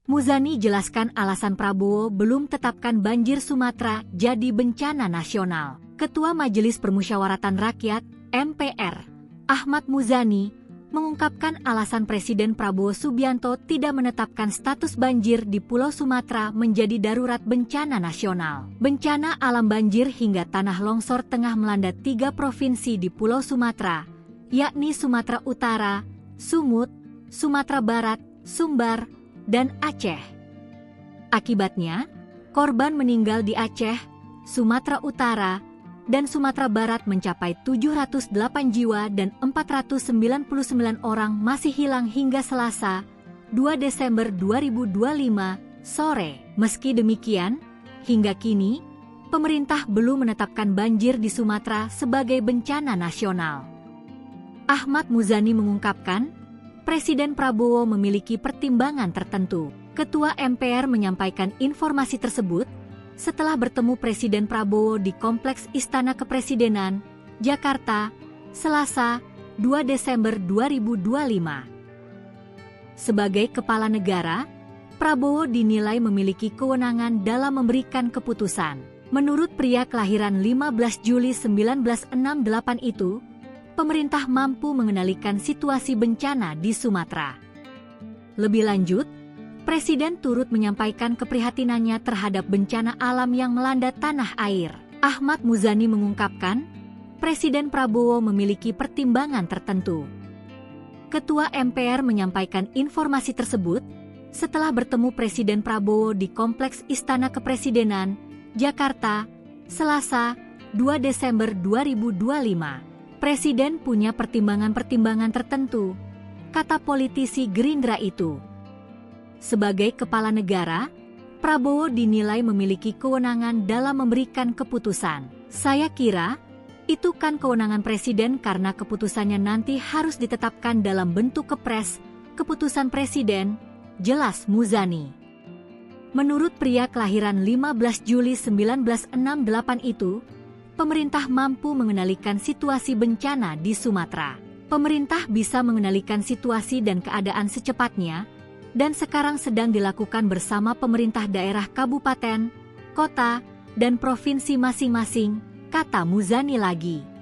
Muzani jelaskan alasan Prabowo belum tetapkan banjir Sumatera jadi bencana nasional. Ketua Majelis Permusyawaratan Rakyat, MPR, Ahmad Muzani, mengungkapkan alasan Presiden Prabowo Subianto tidak menetapkan status banjir di Pulau Sumatera menjadi darurat bencana nasional. Bencana alam banjir hingga tanah longsor tengah melanda 3 provinsi di Pulau Sumatera, yakni Sumatera Utara, Sumut, Sumatera Barat, Sumbar, dan Aceh. Akibatnya, korban meninggal di Aceh, Sumatera Utara, dan Sumatera Barat mencapai 708 jiwa dan 499 orang masih hilang hingga Selasa, 2 Desember 2025, sore. Meski demikian, hingga kini, pemerintah belum menetapkan banjir di Sumatera sebagai bencana nasional. Ahmad Muzani mengungkapkan, Presiden Prabowo memiliki pertimbangan tertentu. Ketua MPR menyampaikan informasi tersebut setelah bertemu Presiden Prabowo di Kompleks Istana Kepresidenan, Jakarta, Selasa, 2 Desember 2025. Sebagai kepala negara, Prabowo dinilai memiliki kewenangan dalam memberikan keputusan. Menurut pria kelahiran 15 Juli 1968 itu, pemerintah mampu mengendalikan situasi bencana di Sumatera. Lebih lanjut, Presiden turut menyampaikan keprihatinannya terhadap bencana alam yang melanda tanah air. Ahmad Muzani mengungkapkan, Presiden Prabowo memiliki pertimbangan tertentu. Ketua MPR menyampaikan informasi tersebut setelah bertemu Presiden Prabowo di Kompleks Istana Kepresidenan, Jakarta, Selasa, 2 Desember 2025. Presiden punya pertimbangan-pertimbangan tertentu, kata politisi Gerindra itu. Sebagai kepala negara, Prabowo dinilai memiliki kewenangan dalam memberikan keputusan. Saya kira, itu kan kewenangan Presiden karena keputusannya nanti harus ditetapkan dalam bentuk kepres, keputusan Presiden, jelas Muzani. Menurut pria kelahiran 15 Juli 1968 itu, pemerintah mampu mengendalikan situasi bencana di Sumatera. Pemerintah bisa mengendalikan situasi dan keadaan secepatnya, dan sekarang sedang dilakukan bersama pemerintah daerah kabupaten, kota, dan provinsi masing-masing, kata Muzani lagi.